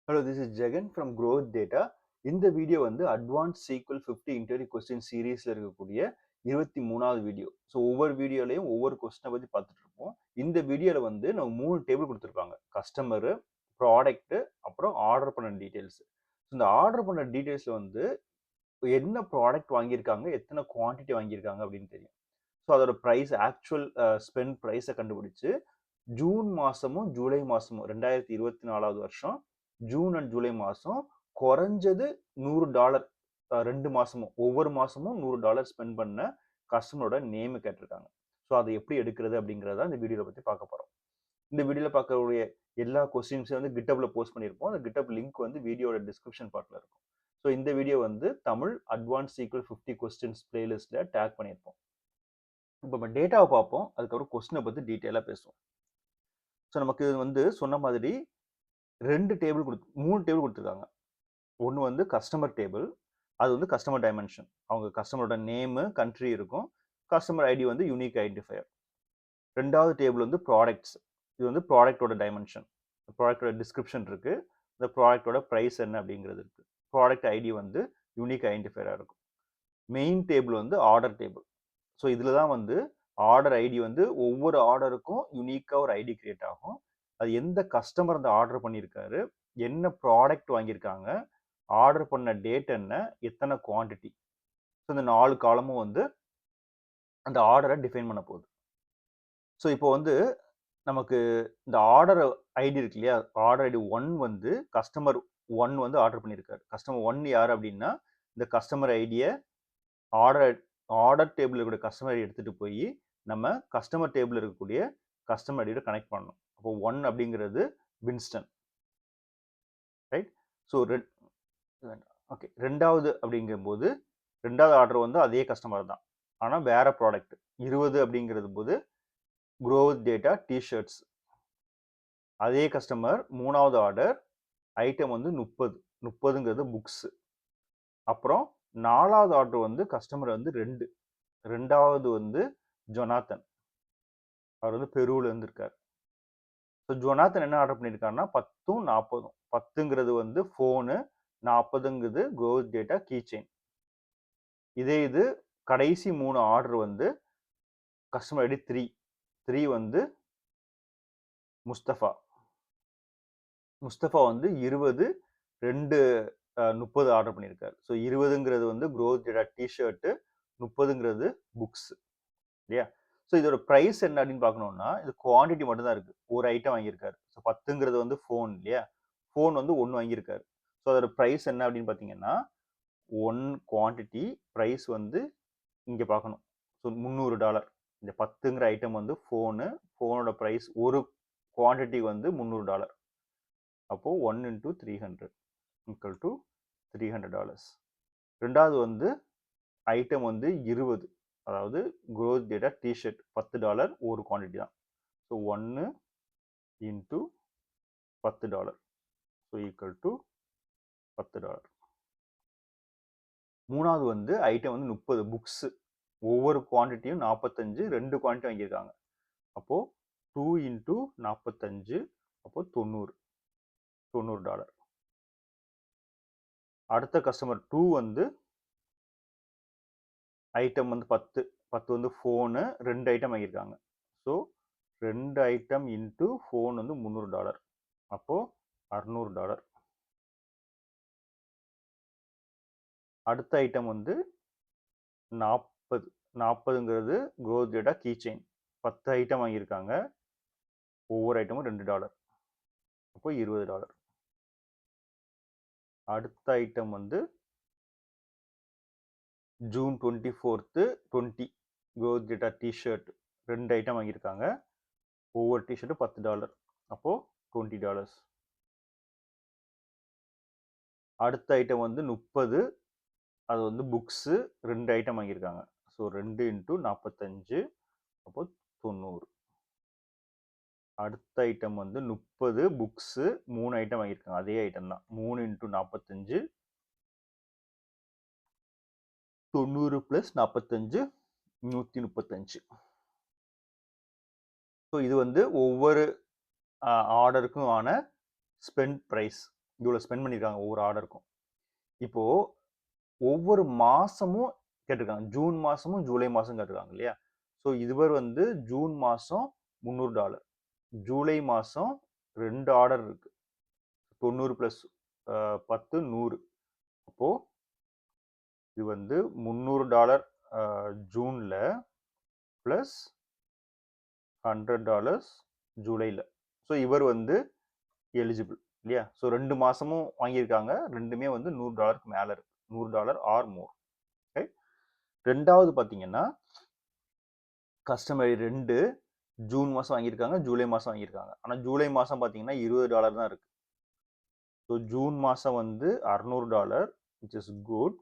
Hello, this is Jagan from Growth Data. இந்த வீடியோ வந்து அட்வான்ஸ் சீக்வல் 50 இன்டர்வியூ கொஸ்டின் சீரீஸ்ல இருக்கக்கூடிய 23வது வீடியோ. ஸோ ஒவ்வொரு வீடியோலையும் ஒவ்வொரு கொஸ்டினை பற்றி பார்த்துட்டு இருப்போம். இந்த வீடியோவில் வந்து நம்ம 3 டேபிள் கொடுத்துருப்பாங்க. கஸ்டமரு, ப்ராடக்ட்டு, அப்புறம் ஆர்டர் பண்ண டீட்டெயில்ஸ். இந்த ஆர்டர் பண்ண டீட்டெயில்ஸில் வந்து என்ன ப்ராடக்ட் வாங்கியிருக்காங்க, எத்தனை குவான்டிட்டி வாங்கியிருக்காங்க அப்படின்னு தெரியும். ஸோ அதோட ப்ரைஸ் ஆக்சுவல் ஸ்பெண்ட் ப்ரைஸை கண்டுபிடிச்சு ஜூன் மாதமும் ஜூலை மாதமும் 2024வது வருஷம் ஜூன் அண்ட் ஜூலை மாதம் குறைஞ்சது $100 2 மாதமும் ஒவ்வொரு மாதமும் $100 ஸ்பெண்ட் பண்ண கஸ்டமரோட நேம் கேட்டிருக்காங்க. ஸோ அதை எப்படி எடுக்கிறது அப்படிங்கிறத இந்த வீடியோவை பற்றி பார்க்க போகிறோம். இந்த வீடியோவில் பார்க்கக்கூடிய எல்லா கொஸ்டின்ஸையும் வந்து கிட்டப்ல போஸ்ட் பண்ணியிருப்போம். அந்த கிட்டப் லிங்க் வந்து வீடியோட டிஸ்கிரிப்ஷன் பார்ட்டில் இருக்கும். ஸோ இந்த வீடியோ வந்து தமிழ் அட்வான்ஸ் சீக்வல் 50 கொஸ்டின்ஸ் பிளேலிஸ்ட்டில் டேக் பண்ணியிருப்போம். இப்போ நம்ம டேட்டாவை பார்ப்போம், அதுக்கப்புறம் கொஸ்டினை பற்றி டீட்டெயிலாக பேசுவோம். ஸோ நமக்கு வந்து சொன்ன மாதிரி 3 டேபிள் கொடுத்துருக்காங்க. ஒன்று வந்து கஸ்டமர் டேபிள், அது வந்து கஸ்டமர் டைமென்ஷன், அவங்க கஸ்டமரோட நேமு, கண்ட்ரி இருக்கும். கஸ்டமர் ஐடி வந்து யூனிக் ஐடென்டிஃபையர். ரெண்டாவது டேபிள் வந்து ப்ராடக்ட்ஸ், இது வந்து ப்ராடக்டோட டைமென்ஷன், ப்ராடக்டோட டிஸ்கிரிப்ஷன் இருக்கு, இந்த ப்ராடக்டோட ப்ரைஸ் என்ன அப்படிங்கிறது இருக்கு. ப்ராடக்ட் ஐடி வந்து யூனிக் ஐடென்டிஃபையராக இருக்கும். மெயின் டேபிள் வந்து ஆர்டர் டேபிள். ஸோ இதில் தான் வந்து ஆர்டர் ஐடி வந்து ஒவ்வொரு ஆர்டருக்கும் யூனிக்காக ஒரு ஐடி கிரியேட் ஆகும். அது எந்த கஸ்டமர் அந்த ஆர்டர் பண்ணியிருக்காரு, என்ன ப்ராடக்ட் வாங்கியிருக்காங்க, ஆர்டர் பண்ண டேட் என்ன, எத்தனை குவான்டிட்டி. ஸோ இந்த 4 காலமும் வந்து அந்த ஆர்டரை டிஃபைன் பண்ண போகுது. ஸோ இப்போ வந்து நமக்கு இந்த ஆர்டர் ஐடி இருக்கு இல்லையா, ஆர்டர் ஐடி 1 வந்து கஸ்டமர் 1 வந்து ஆர்டர் பண்ணியிருக்காரு. கஸ்டமர் 1 யார் அப்படின்னா, இந்த கஸ்டமர் ஐடியை ஆர்டர் டேபிள் இருக்கக்கூடிய கஸ்டமர் ஐடி எடுத்துகிட்டு போய் நம்ம கஸ்டமர் டேபிள் இருக்கக்கூடிய கஸ்டமர் ஐடியோட கனெக்ட் பண்ணணும். அப்போ 1 அப்படிங்கிறது வின்ஸ்டன், ரைட்? ஸோ ஓகே, ரெண்டாவது அப்படிங்கும்போது ரெண்டாவது ஆர்டர் வந்து அதே கஸ்டமர் தான், ஆனால் வேற ப்ராடக்ட் 20 அப்படிங்கிறது போது growth டேட்டா டிஷர்ட்ஸ். அதே கஸ்டமர் மூணாவது ஆர்டர் ஐட்டம் வந்து 30ங்கிறது புக்ஸ். அப்புறம் நாலாவது ஆர்டர் வந்து கஸ்டமர் வந்து ரெண்டாவது வந்து ஜொனாத்தன், அவர் வந்து பெருவில் இருந்திருக்கார். ஸோ ஜொனாத்தன் என்ன ஆர்டர் பண்ணியிருக்காருன்னா 10ம் 40ம். 10ங்கிறது வந்து ஃபோனு, 40ங்கிறது growth டேட்டா கீ செயின். இது கடைசி 3 ஆர்டர் வந்து கஸ்டமர் ஐடி 3 வந்து முஸ்தபா வந்து 20 2 30 ஆர்டர் பண்ணியிருக்காரு. ஸோ 20ங்கிறது வந்து growth டேட்டா டிஷர்ட்டு, 30ங்கிறது புக்ஸ் இல்லையா. ஸோ இதோட ப்ரைஸ் என்ன அப்படின்னு பார்க்கணும்னா, இது குவான்டிட்டி மட்டும் தான் இருக்கு. ஒரு ஐட்டம் வாங்கியிருக்காரு. ஸோ 10ங்கிறது வந்து ஃபோன் இல்லையா, ஃபோன் வந்து 1 வாங்கியிருக்காரு. ஸோ அதோட ப்ரைஸ் என்ன அப்படின்னு பார்த்தீங்கன்னா 1 குவான்டிட்டி ப்ரைஸ் வந்து இங்கே பார்க்கணும். ஸோ $300. இந்த 10ங்கிற ஐட்டம் வந்து ஃபோனோட ப்ரைஸ் ஒரு குவான்டிட்டி வந்து $300. அப்போது 1 × 300 ஈக்குவல் டு $300. ரெண்டாவது வந்து ஐட்டம் வந்து 20, அதாவது growth டேட்டா டிஷர்ட் $10 ஒரு குவான்டிட்டி தான். So 1 × $10, so equal to $10. மூணாவது வந்து ஐட்டம் வந்து 30 புக்ஸ், ஒவ்வொரு குவான்டிட்டியும் 45, 2 குவான்டிட்டி வாங்கியிருக்காங்க. அப்போது 2 × 45, அப்போது $90. அடுத்த கஸ்டமர் 2 வந்து ஐட்டம் வந்து 10 வந்து ஃபோனு, 2 ஐட்டம் வாங்கியிருக்காங்க. ஸோ 2 ஐட்டம் இன்ட்டு ஃபோன் வந்து $300, அப்போது $600. அடுத்த ஐட்டம் வந்து 40ங்கிறது growth data key chain, 10 item வாங்கியிருக்காங்க, ஒவ்வொரு ஐட்டமும் $2, அப்போ $20. அடுத்த ஐட்டம் வந்து June 24th 20 growth data T shirt, 2 item வாங்கியிருக்காங்க, ஒவ்வொரு டிஷர்ட்டும் $10, அப்போது $20. அடுத்த ஐட்டம் வந்து 30, அது வந்து புக்ஸு, 2 ஐட்டம் வாங்கியிருக்காங்க. ஸோ 2 × 45, அப்போது $90. அடுத்த ஐட்டம் வந்து 30 புக்ஸு, 3 ஐட்டம் வாங்கியிருக்காங்க, அதே ஐட்டம் தான். 3 × 45, 90 + 45, 135. ஸோ இது வந்து ஒவ்வொரு ஆர்டருக்கும் ஆன ஸ்பெண்ட் ப்ரைஸ். இவ்வளோ ஸ்பெண்ட் பண்ணியிருக்காங்க ஒவ்வொரு ஆர்டருக்கும். இப்போது ஒவ்வொரு மாதமும் கேட்டிருக்காங்க. ஜூன் மாதமும் ஜூலை மாதம் கேட்டிருக்காங்க இல்லையா? ஸோ இதுவர் வந்து ஜூன் மாதம் $300, ஜூலை மாதம் 2 ஆர்டர் இருக்கு. 90 + 10 100. அப்போது இது வந்து $300 ஜூனில் ப்ளஸ் $100 ஜூலையில். ஸோ இவர் வந்து எலிஜிபிள் இல்லையா? ஸோ 2 மாதமும் வாங்கியிருக்காங்க. ரெண்டுமே வந்து $100க்கு மேலே இருக்கு. $100 ஆர் மோர். ஓகே. ரெண்டாவது பார்த்தீங்கன்னா கஸ்டமர் 2 ஜூன் மாதம் வாங்கியிருக்காங்க, ஜூலை மாதம் வாங்கியிருக்காங்க. ஆனால் ஜூலை மாதம் பார்த்தீங்கன்னா $20 தான் இருக்கு. ஸோ ஜூன் மாதம் வந்து $600 which is good,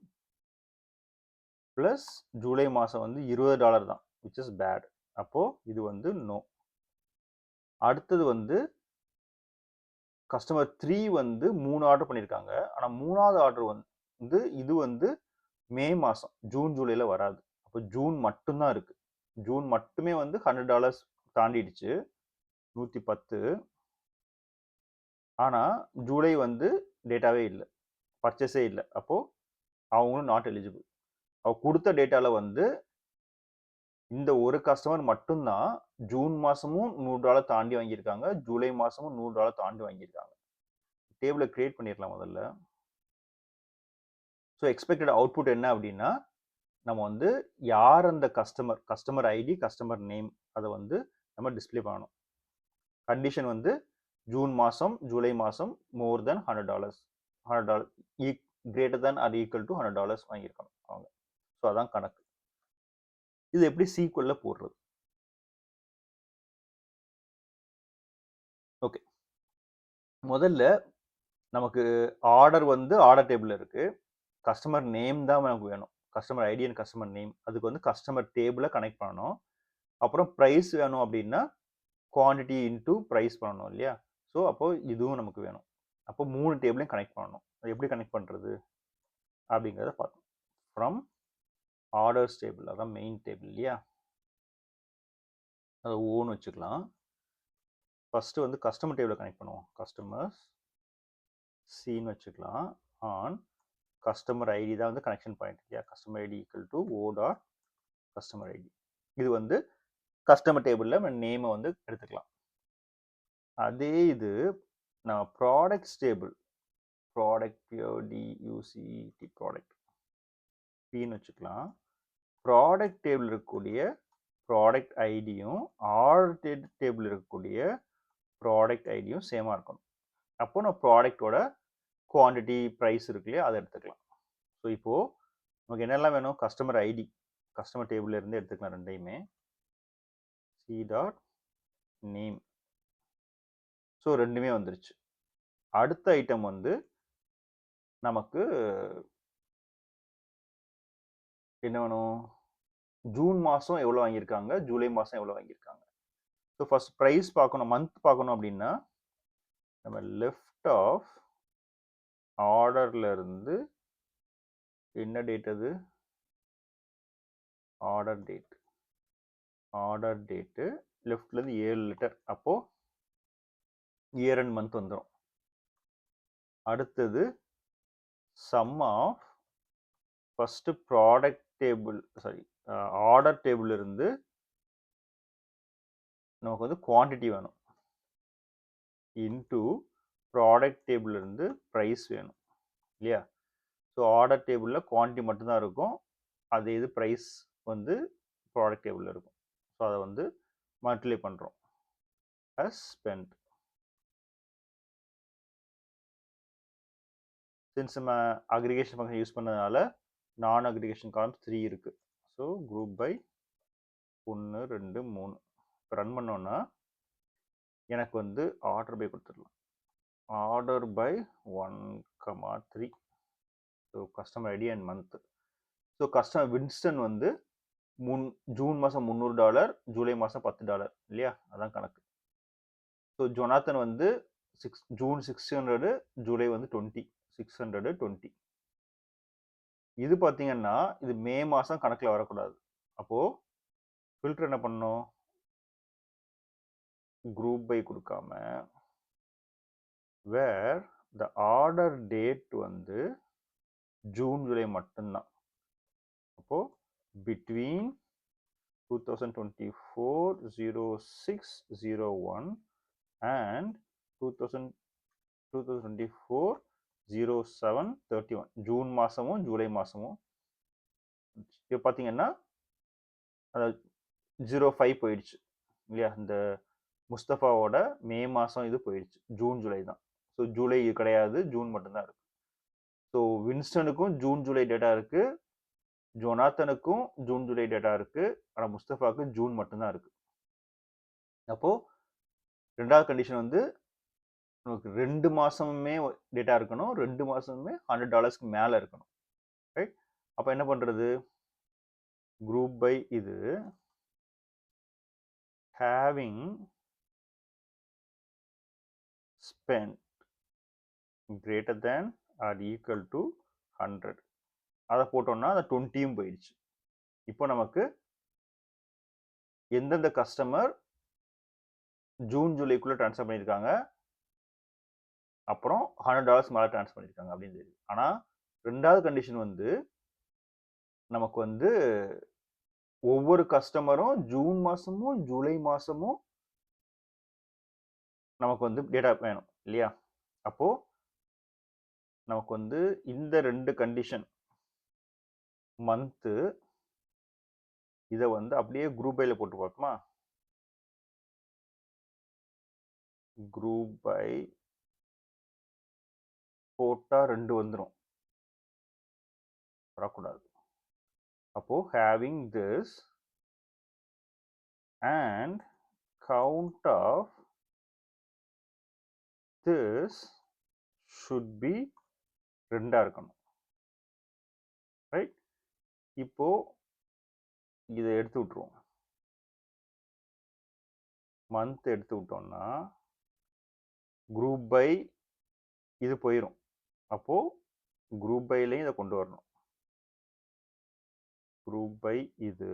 plus July மாதம் வந்து $20 தான் விச் இஸ் பேட். அப்போது இது வந்து நோ. அடுத்தது வந்து கஸ்டமர் 3 வந்து 3 ஆர்டர் பண்ணியிருக்காங்க. ஆனால் 3வது ஆர்டர் வந்து இது வந்து மே மாதம், ஜூன் ஜூலையில் வராது. அப்போ ஜூன் மட்டும்தான் இருக்கு. ஜூன் மட்டுமே வந்து $100 தாண்டிடுச்சு, 110. ஆனால் ஜூலை வந்து டேட்டாவே இல்லை, பர்ச்சேஸே இல்லை. அப்போது அவங்களும் நாட் எலிஜிபிள். அவ கொடுத்த டேட்டாவில் வந்து இந்த ஒரு கஸ்டமர் மட்டும்தான் ஜூன் மாதமும் $100 தாண்டி வாங்கியிருக்காங்க, ஜூலை மாதமும் $100 தாண்டி வாங்கியிருக்காங்க. டேபிளை கிரியேட் பண்ணிடலாம் முதல்ல. ஸோ எக்ஸ்பெக்டட் அவுட்புட் என்ன அப்படின்னா, நம்ம வந்து யார் அந்த கஸ்டமர் ஐடி, கஸ்டமர் நேம், அதை வந்து நம்ம டிஸ்பிளே பண்ணணும். கண்டிஷன் வந்து ஜூன் மாதம் ஜூலை மாதம் more than $100, greater than or equal to $100 வாங்கியிருக்கணும் அவங்க. ஸோ அதான் கணக்கு. இது எப்படி சீக்வல்ல போடுறது? ஓகே, முதல்ல நமக்கு ஆர்டர் வந்து ஆர்டர் டேபிள் இருக்கு. கஸ்டமர் நேம் தான் நமக்கு வேணும், customer ID and customer name. அதுக்கு வந்து கஸ்டமர் டேபிளை கனெக்ட் பண்ணணும். அப்புறம் ப்ரைஸ் வேணும் அப்படின்னா குவான்டிட்டி இன்டூ ப்ரைஸ் பண்ணணும் இல்லையா? ஸோ அப்போ இதுவும் நமக்கு வேணும். அப்போ 3 டேபிளையும் கனெக்ட் பண்ணணும். அது எப்படி கனெக்ட் பண்ணுறது அப்படிங்கிறத பார்க்கணும். ஃப்ரம் ஆர்டர்ஸ் டேபிள், அதான் மெயின் டேபிள் இல்லையா? அதை ஓன்னு வச்சுக்கலாம். ஃபஸ்ட்டு வந்து கஸ்டமர் டேபிளை கனெக்ட் பண்ணுவோம். கஸ்டமர்ஸ் சின்னு வச்சுக்கலாம். ஆன் கஸ்டமர் ஐடி தான் வந்து கனெக்ஷன் பாயிண்ட் இல்லையா? Customer ID equal to O dot customer ID. இது வந்து கஸ்டமர் டேபிளில் நேமை வந்து எடுத்துக்கலாம். அதே இது நான் ப்ராடக்ட்ஸ் டேபிள், ப்ராடக்ட் பிஓடியூசிடி ப்ராடக்ட் பின்னு வச்சுக்கலாம். ப்ராடக்ட் டேபிள் இருக்கக்கூடிய ப்ராடக்ட் ஐடியும் ஆர்டர் டேபிள் இருக்கக்கூடிய ப்ராடக்ட் ஐடியும் சேமாக இருக்கணும். அப்போ நான் ப்ராடக்டோட குவான்டிட்டி ப்ரைஸ் இருக்கு இல்லையா, அதை எடுத்துக்கலாம். ஸோ இப்போது நமக்கு என்னெல்லாம் வேணும்? கஸ்டமர் ஐடி கஸ்டமர் டேபிள்ல இருந்து எடுத்துக்கலாம் ரெண்டையுமே. C dot name. ஸோ ரெண்டுமே வந்துருச்சு. அடுத்த ஐட்டம் வந்து நமக்கு என்ன வேணும்? ஜூன் மாதம் எவ்வளோ வாங்கியிருக்காங்க, ஜூலை மாதம் எவ்வளோ வாங்கியிருக்காங்க. ஸோ ஃபர்ஸ்ட் ப்ரைஸ் பார்க்கணும், மந்த் பார்க்கணும் அப்படின்னா நம்ம லெஃப்ட் ஆஃப் ஆர்டர்ல இருந்து என்ன டேட், அது ஆர்டர் டேட், ஆர்டர் டேட்டு லெஃப்ட்லேருந்து 7 லெட்டர். அப்போது இயர் அண்ட் மந்த் வந்துடும். அடுத்தது sum of first product table, sorry order table இருந்து நமக்கு வந்து குவான்டிட்டி வேணும், இன்டூ ப்ராடக்ட் டேபிள் இருந்து ப்ரைஸ் வேணும் இல்லையா? ஸோ ஆர்டர் டேபிளில் குவான்டிட்டி மட்டும்தான் இருக்கும், அதே இது ப்ரைஸ் வந்து ப்ராடக்ட் டேபிளில் இருக்கும். ஸோ அதை வந்து மல்டிப்ளை பண்ணுறோம் as spent. சின்ஸ் நம்ம அக்ரிகேஷன் ஃபங்க்ஷன் யூஸ் பண்ணதுனால நான் அக்ரிகேஷன் காலம்ஸ் 3 இருக்குது. ஸோ குரூப் பை 1 2 3 இப்போ ரன் பண்ணோன்னா எனக்கு வந்து ஆர்டர் பை கொடுத்துடலாம். Order by 1,3. So customer ID and month. So customer Winston வந்து ஜூன் மாதம் $300, ஜூலை மாதம் $10 இல்லையா? அதான் கணக்கு. ஸோ ஜொனாத்தன் வந்து ஜூன் 600, ஜூலை வந்து 20, 620. இது பார்த்தீங்கன்னா இது மே மாதம் கணக்கில் வரக்கூடாது. அப்போது ஃபில்டர் என்ன பண்ணணும்? குரூப் பை கொடுக்காம வேர் the order date வந்து ஜூன் ஜூலை மட்டும்தான். அப்போ between 2024-06-01 and 2024-07-31 ஜூன் மாசமும் ஜூலை மாசமும் இப்போ பார்த்தீங்கன்னா 05 போயிடுச்சு இல்லையா? இந்த முஸ்தபாவோட மே மாசம் இது போயிடுச்சு, ஜூன் ஜூலை தான். ஸோ ஜூலை கிடையாது, ஜூன் மட்டும்தான் இருக்கு. ஸோ வின்ஸ்டனுக்கும் ஜூன் ஜூலை டேட்டா இருக்கு, ஜொனாத்தனுக்கும் ஜூன் ஜூலை டேட்டா இருக்கு, ஆனால் முஸ்தபாவுக்கு ஜூன் மட்டும்தான் இருக்கு. அப்போ ரெண்டாவது கண்டிஷன் வந்து நமக்கு 2 மாசமுமே டேட்டா இருக்கணும், 2 மாசமுமே $100 மேல இருக்கணும். ரைட்? அப்போ என்ன பண்றது? குரூப் பை இது having spent greater than or equal to 100 அதை போட்டோம்னா அந்த 20யும் போயிடுச்சு. இப்போ நமக்கு எந்தெந்த கஸ்டமர் ஜூன் ஜூலைக்குள்ள ட்ரான்ஸ்ஃபர் பண்ணியிருக்காங்க, அப்புறம் $100 மேலே ட்ரான்ஸ்ஃபர் பண்ணியிருக்காங்க அப்படின்னு தெரியுது. ஆனால் ரெண்டாவது கண்டிஷன் வந்து நமக்கு வந்து ஒவ்வொரு கஸ்டமரும் ஜூன் மாசமும் ஜூலை மாசமும் நமக்கு வந்து டேட்டா வேணும் இல்லையா? அப்போ நமக்கு வந்து இந்த 2 கண்டிஷன் மந்த்து இதை வந்து அப்படியே குரூப் பைல போட்டு பார்க்குமா? குரூப் பை போட்டா 2 வந்துடும், வரக்கூடாது. அப்போ having this and count of this should be 2 இருக்கணும். ரைட்? இப்போ இதை எடுத்து விட்டுருவோம். மந்த் எடுத்து விட்டோம்னா குரூப் பை இது போயிடும். அப்போ குரூப் பைலையும் இதை கொண்டு வரணும். குரூப் பை இது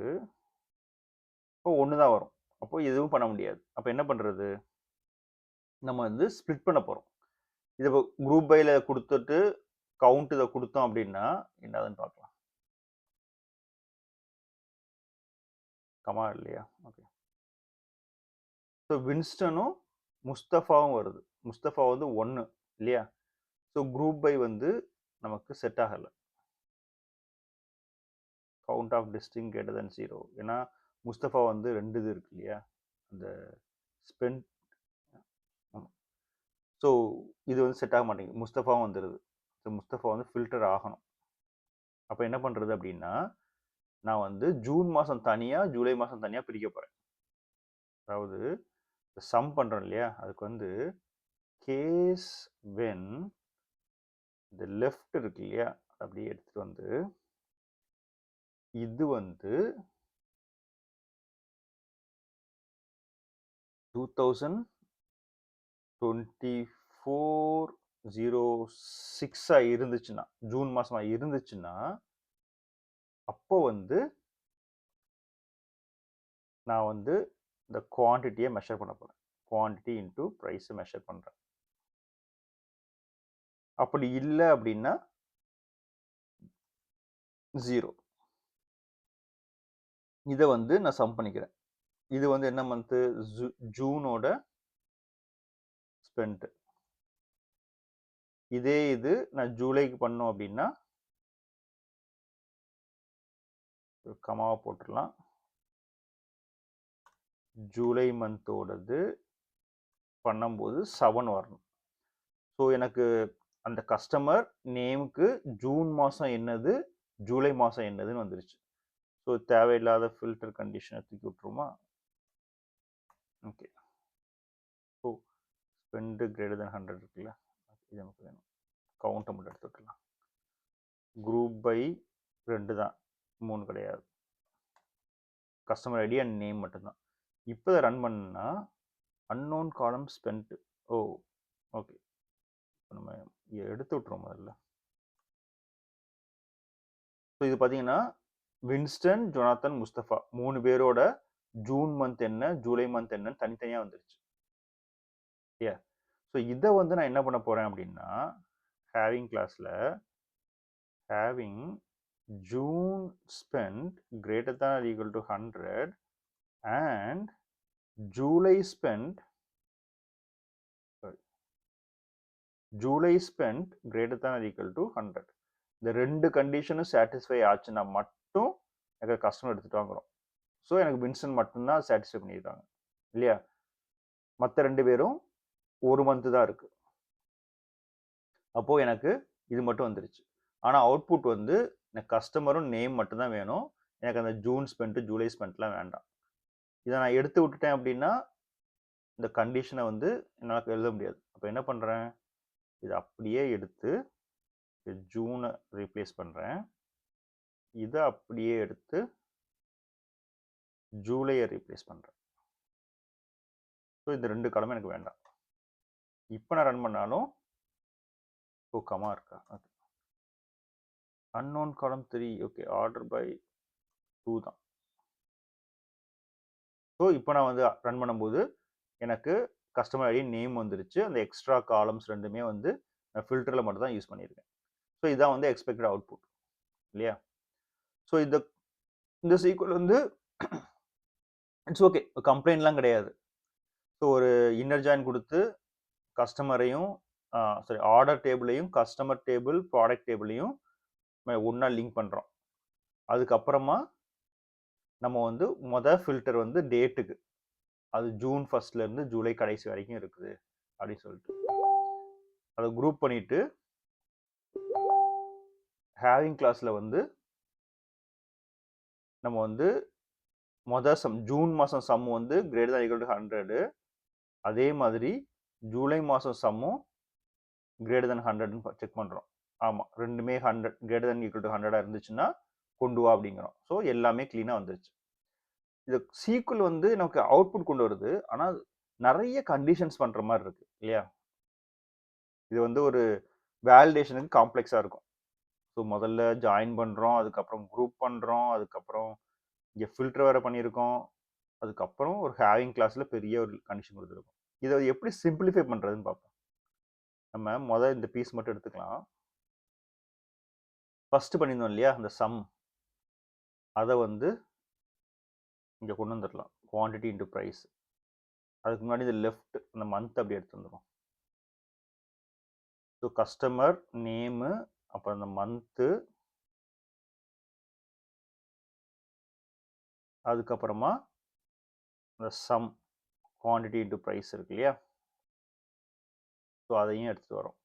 இப்போ 1 தான் வரும். அப்போ எதுவும் பண்ண முடியாது. அப்போ என்ன பண்றது? நம்ம வந்து ஸ்ப்ளிட் பண்ண போறோம். இதை குரூப் பைல கொடுத்துட்டு கவுண்ட் இதை கொடுத்தோம் அப்படின்னா என்னதுன்னு பார்க்கலாம். கமா இல்லையா? ஓகே. ஸோ வின்ஸ்டனும் முஸ்தஃபாவும் வருது. முஸ்தஃபா வந்து 1 இல்லையா? ஸோ குரூப் பை வந்து நமக்கு செட் ஆகலை. கவுண்ட் ஆஃப் டிஸ்டிங் கேட்டர் தென் 0. ஏன்னா முஸ்தஃபா வந்து 2 இது இருக்கு இல்லையா? அந்த ஸ்பெண்ட். ஸோ இது வந்து செட் ஆக மாட்டேங்குது, முஸ்தஃபாவும் வந்துடுது. ஸோ முஸ்தஃபா வந்து ஃபில்டர் ஆகணும். அப்போ என்ன பண்ணுறது அப்படின்னா, நான் வந்து ஜூன் மாதம் தனியாக ஜூலை மாதம் தனியாக பிரிக்க போகிறேன். அதாவது சம் பண்ணுறோம் இல்லையா? அதுக்கு வந்து கேஸ் வென் இந்த லெஃப்ட் இருக்கு இல்லையா? அப்படியே எடுத்துகிட்டு வந்து இது வந்து 2024-06 இருந்துச்சுன்னா, ஜூன் மாசமா இருந்துச்சுன்னா, அப்போ வந்து நான் வந்து இந்த குவான்டிட்டியை மெஷர் பண்ண போறேன். குவான்டிட்டி இன்டூ ப்ரைஸை மெஷர் பண்றேன். அப்படி இல்லை அப்படின்னா 0. இதை வந்து நான் சம் பண்ணிக்கிறேன். இது வந்து என்ன மந்த்து? ஜூனோட ஸ்பெண்ட். இதே இது நான் ஜூலைக்கு பண்ணோம் அப்படின்னா கமாவை போட்டுடலாம். ஜூலை மந்தோடது பண்ணும்போது 7 வரணும். ஸோ எனக்கு அந்த கஸ்டமர் நேமுக்கு ஜூன் மாதம் என்னது, ஜூலை மாதம் என்னதுன்னு வந்துருச்சு. ஸோ தேவையில்லாத ஃபில்டர் கண்டிஷனை தூக்கி விட்டுருமா? Okay. So spend greater than 100 இருக்குல்ல, இது நமக்கு வேணும். கவுண்ட்டை மட்டும் எடுத்து விட்டுலாம். குரூப் பை 2 தான், 3 கிடையாது. கஸ்டமர் ஐடி அண்ட் நேம் மட்டும்தான். இப்போ இதை ரன் பண்ணா அன்னோன் காலம் ஸ்பெண்ட். ஓ ஓகே. நம்ம எடுத்து விட்டுருவோம் முதல்ல. ஸோ இது பார்த்தீங்கன்னா வின்ஸ்டன், ஜொனாத்தன், முஸ்தபா 3 பேரோட ஜூன் மந்த் என்ன, ஜூலை மந்த் என்னன்னு தனித்தனியாக வந்துருச்சு. ஏ ஸோ இதை வந்து நான் என்ன பண்ண போறேன் அப்படின்னா ஹேவிங் கிளாஸ்ல having June spent greater than or equal to 100 and July spent greater than or equal to 100. இந்த ரெண்டு கண்டிஷனும் சாட்டிஸ்ஃபை ஆச்சுன்னா மட்டும் எனக்கு கஸ்டமர் எடுத்துட்டு வாங்குறோம். ஸோ எனக்கு வின்சன் மட்டும்தான் சாட்டிஸ்ஃபை பண்ணியிருக்காங்க இல்லையா? மற்ற ரெண்டு பேரும் ஒரு மந்த் தான் இருக்கு. அப்போ எனக்கு இது மட்டும் வந்துருச்சு. ஆனால் அவுட்புட் வந்து எனக்கு கஸ்டமரும் நேம் மட்டும்தான் வேணும். எனக்கு அந்த ஜூன் ஸ்பெண்ட் ஜூலை ஸ்பெண்ட்லாம் வேண்டாம். இதை நான் எடுத்து விட்டுட்டேன் அப்படின்னா இந்த கண்டிஷனை வந்து என்னால் எழுத முடியாது. அப்போ என்ன பண்ணுறேன், இதை அப்படியே எடுத்து ஜூனை ரீப்ளேஸ் பண்ணுறேன். இதை அப்படியே எடுத்து ஜூலையை ரீப்ளேஸ் பண்ணுறேன். ஸோ இந்த ரெண்டு காலமும் எனக்கு வேண்டாம். இப்போ நான் ரன் பண்ணாலும் கமா இருக்கா? Okay, unknown column 3. Okay, order by 2 தான். ஸோ இப்போ நான் வந்து ரன் பண்ணும்போது எனக்கு கஸ்டமர் ஐடி நேம் வந்துருச்சு. அந்த எக்ஸ்ட்ரா காலம்ஸ் ரெண்டுமே வந்து நான் ஃபில்டரில் மட்டும் தான் யூஸ் பண்ணியிருக்கேன். ஸோ இதான் வந்து எக்ஸ்பெக்டட் அவுட்புட் இல்லையா? ஸோ இந்த சீக்வல் வந்து இட்ஸ் ஓகே, கம்ப்ளைண்ட்லாம் கிடையாது. ஸோ ஒரு இன்னர் ஜாயின் கொடுத்து கஸ்டமரையும் ஆர்டர் டேபிளையும் கஸ்டமர் டேபிள் ப்ராடக்ட் டேபிளையும் ஒன்றா லிங்க் பண்ணுறோம். அதுக்கப்புறமா நம்ம வந்து ஃபில்டர் வந்து டேட்டுக்கு, அது ஜூன் 1 ஜூலை கடைசி வரைக்கும் இருக்குது அப்படின்னு சொல்லிட்டு அதை குரூப் பண்ணிட்டு ஹேவிங் கிளாஸ்ல வந்து நம்ம வந்து ஜூன் மாதம் சம் வந்து கிரேட்டர் than equal to 100, அதே மாதிரி ஜூலை மாதம் சம்மும் கிரேட்டர் than 100ன்னு செக் பண்ணுறோம். ஆமாம், ரெண்டுமே 100 கிரேட்டர் than equal to 100 இருந்துச்சுன்னா கொண்டு வா அப்படிங்கிறோம். ஸோ எல்லாமே க்ளீனாக வந்துருச்சு. இது சீக்குவல் வந்து நமக்கு அவுட்புட் கொண்டு வருது, ஆனால் நிறைய கண்டிஷன்ஸ் பண்ணுற மாதிரி இருக்கு இல்லையா? இது வந்து ஒரு வேலிடேஷனுக்கு காம்ப்ளெக்ஸாக இருக்கும். ஸோ முதல்ல ஜாயின் பண்ணுறோம், அதுக்கப்புறம் குரூப் பண்ணுறோம், அதுக்கப்புறம் இங்கே ஃபில்டர் வேறு பண்ணியிருக்கோம், அதுக்கப்புறம் ஒரு ஹேவிங் கிளாஸில் பெரிய ஒரு கண்டிஷன் கொடுத்துருக்கோம். இதை எப்படி சிம்பிளிஃபை பண்ணுறதுன்னு பார்ப்போம். நம்ம இந்த பீஸ் மட்டும் எடுத்துக்கலாம். ஃபஸ்ட்டு பண்ணியிருந்தோம் இல்லையா அந்த சம், அதை வந்து இங்கே கொண்டு வந்துடலாம். Quantity into price. அதுக்கு முன்னாடி இந்த லெஃப்ட் அந்த மந்த் அப்படி எடுத்து வந்துடும். ஸோ கஸ்டமர் நேமு, அப்புறம் இந்த மந்த்து, அதுக்கப்புறமா இந்த சம் குவான்டிட்டி இன்டு ப்ரைஸ் இருக்கு இல்லையா? ஸோ அதையும் எடுத்துகிட்டு வரோம்.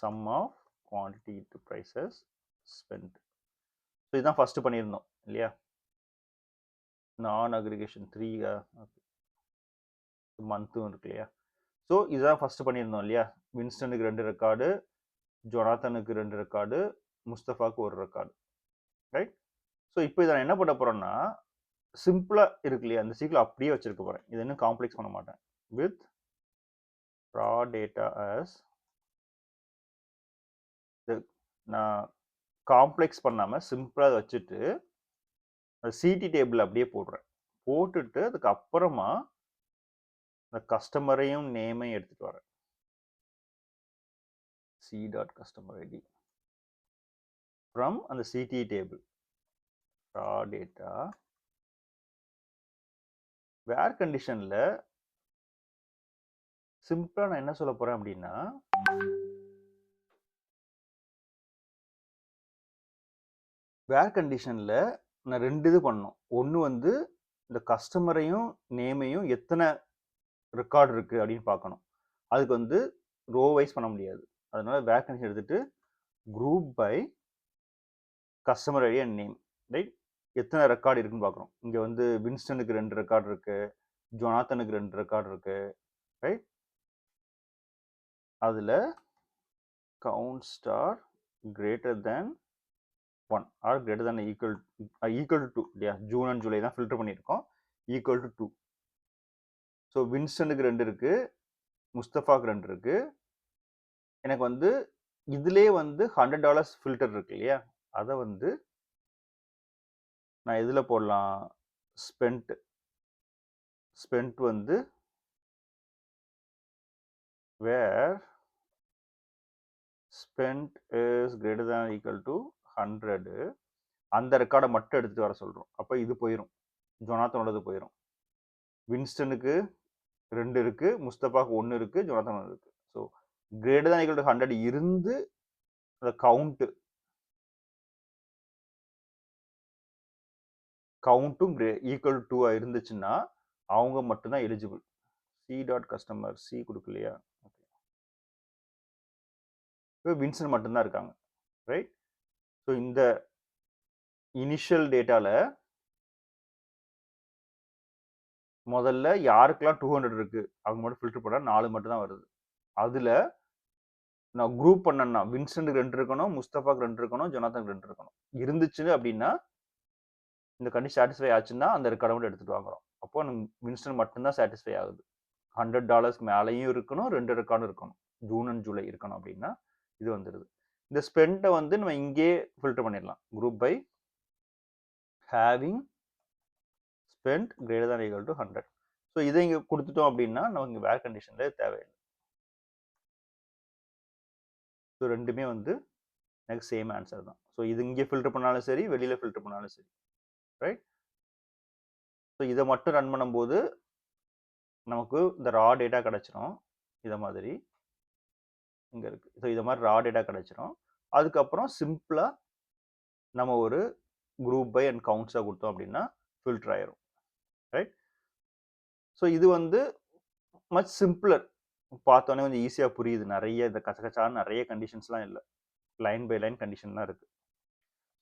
Sum of quantity into prices spend. So இதுதான் ஃபஸ்ட்டு பண்ணியிருந்தோம் இல்லையா? நான் அக்ரிகேஷன் 3 மந்த்தும் இருக்கு இல்லையா? ஸோ இதுதான் ஃபஸ்ட்டு பண்ணியிருந்தோம் இல்லையா? வின்ஸ்டனுக்கு 2 ரெக்கார்டு, ஜொனாத்தனுக்கு 2 ரெக்கார்டு, முஸ்தஃபாவுக்கு 1 ரெக்கார்டு, ரைட்? ஸோ இப்போ இதை நான் என்ன பண்ண போகிறேன்னா சிம்பிளாக இருக்கு இல்லையா, அந்த சீக்கிரம் அப்படியே வச்சிருக்க போகிறேன். இது இன்னும் காம்ப்ளெக்ஸ் பண்ண மாட்டேன். வித் raw data as நான் காம்ப்ளெக்ஸ் பண்ணாமல் சிம்பிளாக வச்சுட்டு சிடி டேபிள் அப்படியே போடுறேன். போட்டுட்டு அதுக்கப்புறமா இந்த கஸ்டமரையும் நேமையும் எடுத்துகிட்டு வரேன். c.customer id from அந்த சிடி டேபிள் raw data வேர் கண்டிஷனில் சிம்பிளாக நான் என்ன சொல்ல போகிறேன் அப்படின்னா வேர் கண்டிஷனில் நான் 2 இது பண்ணணும். ஒன்று வந்து இந்த கஸ்டமரையும் நேமையும் எத்தனை ரெக்கார்டு இருக்குது அப்படின்னு பார்க்கணும். அதுக்கு வந்து ரோ வைஸ் பண்ண முடியாது. அதனால வேர் கண்டிஷன் எடுத்துட்டு group by customer ID and name, right? எத்தனை ரெக்கார்டு இருக்குன்னு பார்க்குறோம். இங்கே வந்து வின்ஸ்டனுக்கு 2 ரெக்கார்டு இருக்குது, ஜொனாத்தனுக்கு 2 ரெக்கார்டு இருக்குது, ரைட்? அதில் count star greater than 1 or greater than equal to 2 இல்லையா? ஜூன் அண்ட் ஜூலை தான் ஃபில்டர் பண்ணியிருக்கோம். Equal to 2. ஸோ வின்ஸ்டனுக்கு 2 இருக்குது, முஸ்தஃபாவுக்கு 2 இருக்குது. எனக்கு வந்து இதிலே வந்து $100 ஃபில்டர் இருக்கு இல்லையா? அதை வந்து நான் எதில் போடலாம்? ஸ்பெண்ட் வந்து where spent is greater than or equal to 100 அந்த ரெக்கார்டை மட்டும் எடுத்துட்டு வர சொல்றோம். அப்போ இது போயிடும், ஜொனாத்தனோடது போயிடும். வின்ஸ்டனுக்கு 2 இருக்கு, முஸ்தபாக்கு 1 இருக்கு, ஜொனாத்தன் 1 இருக்கு. So greater than or equal to 100 இருந்து அந்த கவுண்ட்டும் ஈக்குவல் டு இருந்துச்சுன்னா அவங்க மட்டும்தான் eligible. C dot customer C கொடுக்கலையா, இப்போ வின்சன் மட்டும்தான் இருக்காங்க, ரைட்? ஸோ இந்த இனிஷியல் டேட்டால முதல்ல யாருக்கெல்லாம் 200 இருக்கு அவங்க மட்டும் ஃபில்டர் பண்ணா 4 மட்டும் தான் வருது. அதுல நான் குரூப் பண்ணேன்னா வின்சென்ட்க்கு 2 இருக்கணும், முஸ்தபாக்கு 2 இருக்கணும், ஜொனாத்தனுக்கு 2 இருக்கணும். இருந்துச்சு அப்படின்னா இந்த கண்டிஷன் சாட்டிஸ்ஃபை ஆச்சுன்னா அந்த ரெக்கார்டை மட்டும் எடுத்துட்டு வாங்குறோம். அப்போ வின்ஸ்டன் மட்டும்தான் சாட்டிஸ்ஃபை ஆகுது. $100 மேலேயும் இருக்கணும், 2 ரெக்கார்டும் இருக்கணும், ஜூன் அண்ட் ஜூலை இருக்கணும் அப்படின்னா இது வந்துடுது. இந்த ஸ்பெண்டை வந்து நம்ம இங்கே ஃபில்டர் பண்ணிடலாம். Group by having spend greater than or equal to 100. So இதை இங்கே கொடுத்துட்டோம் அப்படின்னா நமக்கு இங்கே வேர் கண்டிஷனில் தேவையில்லை. ஸோ ரெண்டுமே வந்து எனக்கு சேம் ஆன்சர் தான். ஸோ இது இங்கே ஃபில்டர் பண்ணாலும் சரி, வெளியில் ஃபில்டர் பண்ணாலும் சரி, ரைட்? ஸோ இதை மட்டும் ரன் பண்ணும்போது நமக்கு இந்த ரா டேட்டா கிடச்சிரும். இதை மாதிரி இங்கே இருக்குது. ஸோ இதை மாதிரி ரா டேட்டா கிடச்சிரும். அதுக்கப்புறம் சிம்பிளாக நம்ம ஒரு குரூப் பை அண்ட் கவுண்ட்ஸாக கொடுத்தோம் அப்படின்னா ஃபில்டர் ஆயிரும், ரைட்? ஸோ இது வந்து மச் சிம்பிளர். பார்த்தோன்னே கொஞ்சம் ஈஸியாக புரியுது. நிறைய இந்த கச்சகச்சான நிறைய கண்டிஷன்ஸ்லாம் இல்லை, லைன் பை லைன் கண்டிஷன் தான் இருக்குது.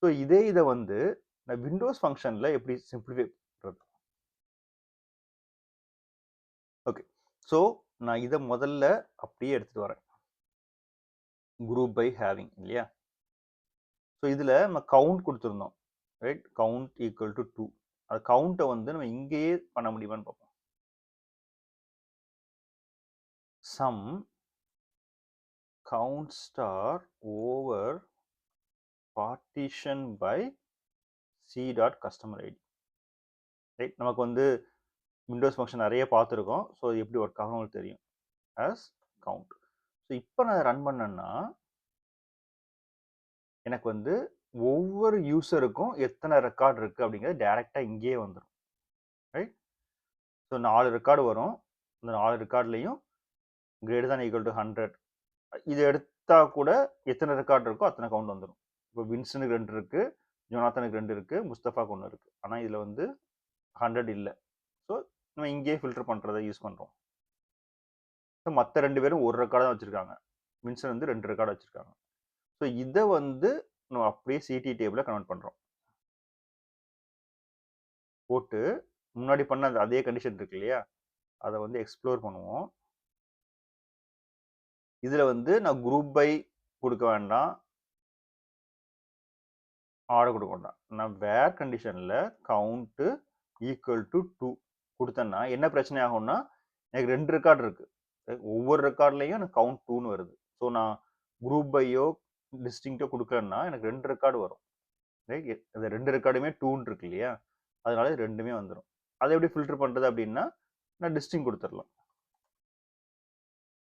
ஸோ இதை வந்து நான் விண்டோஸ் ஃபங்க்ஷனில் எப்படி சிம்பிளிஃபை பண்ணுறது? ஓகே, ஸோ நான் இதை முதல்ல அப்படியே எடுத்துகிட்டு வரேன். குரூப் பை ஹேவிங் இல்லையா? ஸோ இதில் நம்ம கவுண்ட் கொடுத்துருந்தோம், ரைட்? Count equal to 2. அது கவுண்ட்டை வந்து நம்ம இங்கேயே பண்ண முடியுமான்னு பார்ப்போம். Sum count star over partition by C dot customer ID, right? நமக்கு வந்து விண்டோஸ் ஃபங்க்ஷன் நிறைய பார்த்துருக்கோம். ஸோ இது எப்படி ஒர்க் ஆகும் உங்களுக்கு தெரியும், ஆஸ் கவுண்ட். ஸோ இப்போ நான் ரன் பண்ணேன்னா எனக்கு வந்து ஒவ்வொரு யூசருக்கும் எத்தனை ரெக்கார்டு இருக்குது அப்படிங்கிறது டைரெக்டாக இங்கேயே வந்துடும், ரைட்? ஸோ 4 ரெக்கார்டு வரும். இந்த 4 ரெக்கார்ட்லையும் greater than or equal to 100 இது எடுத்தால் கூட எத்தனை ரெக்கார்டு இருக்கோ அத்தனை கவுண்ட் வந்துடும். இப்போ வின்சனுக்கு 2 இருக்குது, ஜொனாத்தனுக்கு 2 இருக்குது, முஸ்தபாக்கு 1 இருக்குது. ஆனால் இதில் வந்து 100 இல்லை. ஸோ நம்ம இங்கேயே ஃபில்டர் பண்ணுறதை யூஸ் பண்ணுறோம். ஸோ மற்ற 2 பேரும் 1 ரெக்கார்டு தான் வச்சுருக்காங்க, வின்சன் வந்து 2 ரெக்கார்டு வச்சுருக்காங்க. ஸோ இதை வந்து நம்ம அப்படியே சிடி டேபிளில் கன்வெர்ட் பண்ணுறோம். போட்டு முன்னாடி பண்ண அதே கண்டிஷன் இருக்கு இல்லையா, அதை வந்து எக்ஸ்ப்ளோர் பண்ணுவோம். இதில் வந்து நான் குரூப் பை கொடுக்க வேண்டாம், ஆர்டர் கொடுக்க வேண்டாம். நான் வேர் கண்டிஷனில் கவுண்ட்டு ஈக்குவல் டு 2 கொடுத்தேன்னா என்ன பிரச்சனை ஆகும்னா எனக்கு 2 ரெக்கார்டு இருக்குது, ஒவ்வொரு ரெக்கார்ட்லையும் எனக்கு கவுண்ட் 2ன்னு வருது. ஸோ நான் குரூப் பையோ டிஸ்டிங்க்டோ கொடுக்கலன்னா எனக்கு 2 ரெக்கார்டு வரும், ரைட்? இந்த 2 ரெக்கார்டுமே 2ன்னு இருக்கு இல்லையா, அதனால இது ரெண்டுமே வந்துடும். அதை எப்படி ஃபில்டர் பண்ணுறது அப்படின்னா நான் டிஸ்டிங் கொடுத்துடலாம்.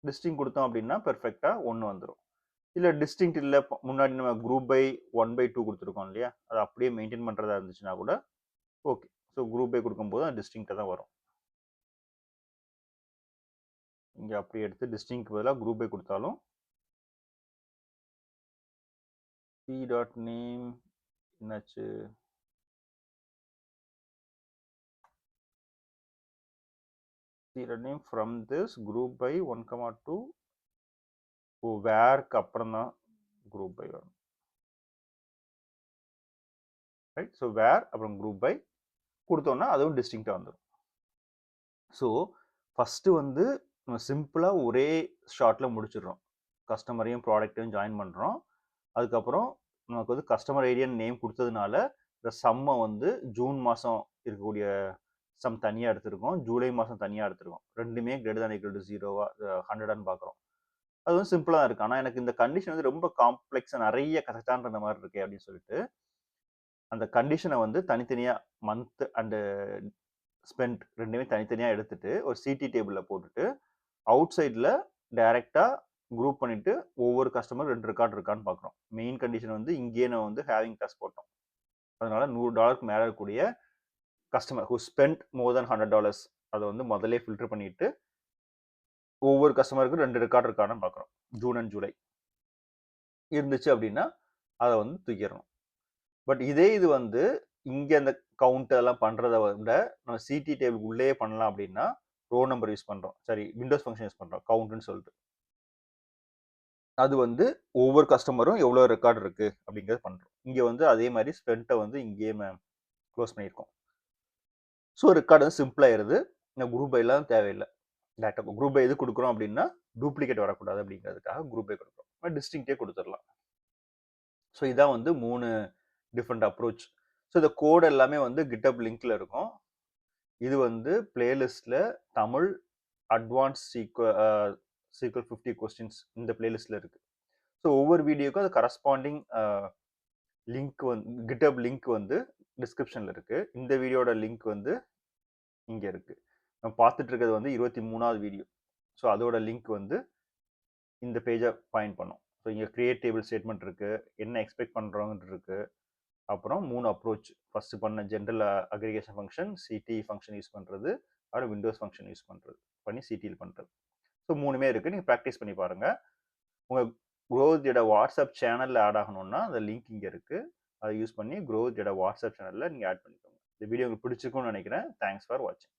டிஸ்டிங் கொடுத்தோம் அப்படின்னா பெர்ஃபெக்டாக 1 வந்துடும். இல்லை டிஸ்டிங்க்ட் இல்லை, முன்னாடி நம்ம குரூப் பை 1/2 கொடுத்துருக்கோம் இல்லையா, அதை அப்படியே மெயின்டைன் பண்ணுறதா இருந்துச்சுன்னா கூட ஓகே. ஸோ குரூப் பை கொடுக்கும்போது அது டிஸ்டிங்க்டாக தான் வரும். இங்கே அப்படி எடுத்து டிஸ்டிங்க் பதிலாக குரூப் பை கொடுத்தாலும் சி டாட் நேம் என்னாச்சு, C dot name from this group by 1,2 வேர்க்கு அப்புறம் தான் குரூப் பை வரும், ரைட்? ஸோ வேர் அப்புறம் குரூப் பை கொடுத்தோன்னா அதுவும் டிஸ்டிங்க்டாக வந்துடும். ஸோ ஃபஸ்ட்டு வந்து நம்ம சிம்பிளாக ஒரே ஷார்ட்டில் முடிச்சிடுறோம். கஸ்டமரையும் ப்ராடக்ட்டையும் ஜாயின் பண்ணுறோம். அதுக்கப்புறம் நமக்கு வந்து கஸ்டமர் ஐடியான்னு நேம் கொடுத்ததுனால இந்த சம்மை வந்து ஜூன் மாதம் இருக்கக்கூடிய சம் தனியாக எடுத்திருக்கோம், ஜூலை மாதம் தனியாக எடுத்திருக்கோம். ரெண்டுமே greater than or equal to 0 பார்க்குறோம். அது வந்து சிம்பிளாக தான் இருக்குது. ஆனால் எனக்கு இந்த கண்டிஷன் வந்து ரொம்ப காம்ப்ளெக்ஸாக நிறைய கரெக்டான்ற மாதிரி இருக்கே அப்படின்னு சொல்லிட்டு அந்த கண்டிஷனை வந்து தனித்தனியாக மந்த் அண்டு ஸ்பெண்ட் ரெண்டுமே தனித்தனியாக எடுத்துட்டு ஒரு சிடி டேபிளில் போட்டுட்டு அவுட் சைடில் டைரக்டா குரூப் பண்ணிட்டு ஒவ்வொரு கஸ்டமர் 2 ரெக்கார்ட் இருக்கான்னு பார்க்குறோம். மெயின் கண்டிஷன் வந்து இங்கேயே நம்ம வந்து ஹேவிங் காஸ்ட் போட்டோம். அதனால $100 மேல இருக்கக்கூடிய customer who spend more than $100 அதை வந்து முதல்ல ஃபில்டர் பண்ணிட்டு ஒவ்வொரு கஸ்டமருக்கும் 2 ரெக்கார்ட் இருக்கான்னு பார்க்குறோம். ஜூன் அண்ட் ஜூலை இருந்துச்சு அப்படின்னா அதை வந்து தூக்கிடணும். பட் இதே இது வந்து இங்க அந்த கவுண்ட் எல்லாம் பண்றதை விட நம்ம சிடி டேபிள் உள்ளே பண்ணலாம் அப்படின்னா ரோ நம்பர் யூஸ் பண்றோம். சரி, விண்டோஸ் ஃபங்க்ஷன் யூஸ் பண்றோம் கவுண்ட்னு சொல்லிட்டு. அது வந்து ஒவ்வொரு கஸ்டமரும் எவ்வளவு ரெக்கார்ட் இருக்கு அப்படிங்கறது பண்றோம். இங்க வந்து அதே மாதிரி ஸ்பெண்ட்டை வந்து இங்கேயே க்ளோஸ் பண்ணியிருக்கோம். ஸோ ரெக்கார்டு வந்து சிம்பிள் ஆயிருது. இந்த குரூப் பை எல்லாம் தேவையில்லை. டேட்டா குரூப் பை எது கொடுக்குறோம் அப்படின்னா டூப்ளிகேட் வரக்கூடாது அப்படிங்கிறதுக்காக குரூப் பை கொடுக்குறோம். டிஸ்டிங்டே கொடுத்துடலாம். ஸோ இதான் வந்து 3 டிஃப்ரெண்ட் அப்ரோச். ஸோ இந்த கோட் எல்லாமே வந்து கிட்டப் லிங்க்ல இருக்கும். இது வந்து பிளேலிஸ்ட்ல தமிழ் அட்வான்ஸ் சீக்வல் 50 கொஸ்டின்ஸ் இந்த பிளேலிஸ்ட்ல இருக்கு. ஸோ ஒவ்வொரு வீடியோக்கும் அது கரஸ்பாண்டிங் லிங்க் வந்து கிட்டப் லிங்க் வந்து டிஸ்கிரிப்ஷன்ல இருக்கு. இந்த வீடியோட லிங்க் வந்து இங்க இருக்கு. நம்ம பார்த்துட்டு இருக்கிறது வந்து 23வது வீடியோ. ஸோ அதோட லிங்க் வந்து இந்த பேஜை பாயிண்ட் பண்ணும். ஸோ இங்கே கிரியேட் டேபிள் ஸ்டேட்மெண்ட் இருக்கு, என்ன எக்ஸ்பெக்ட் பண்றோங்கிறது இருக்கு. அப்புறம் 3 அப்ரோச். ஃபர்ஸ்ட் பண்ண general aggregation function, CTE function use பண்றது, அப்புறம் விண்டோஸ் ஃபங்க்ஷன் யூஸ் பண்றது, பண்ணி சிடியில் பண்றது. ஸோ 3மே இருக்கு. நீங்க ப்ராக்டிஸ் பண்ணி பாருங்க. உங்க க்ரோவியோட வாட்ஸ்அப் சேனல்ல ஆட் ஆகணும்னா அந்த லிங்க் இங்க இருக்கு. அதை யூஸ் பண்ணி க்ரோவியோட வாட்ஸ்அப் சேனல்ல நீங்க ஆட் பண்ணிக்கோங்க. இந்த வீடியோ உங்களுக்கு பிடிச்சிருக்கும்னு நினைக்கிறேன். தேங்க்ஸ் ஃபார் வாட்சிங்.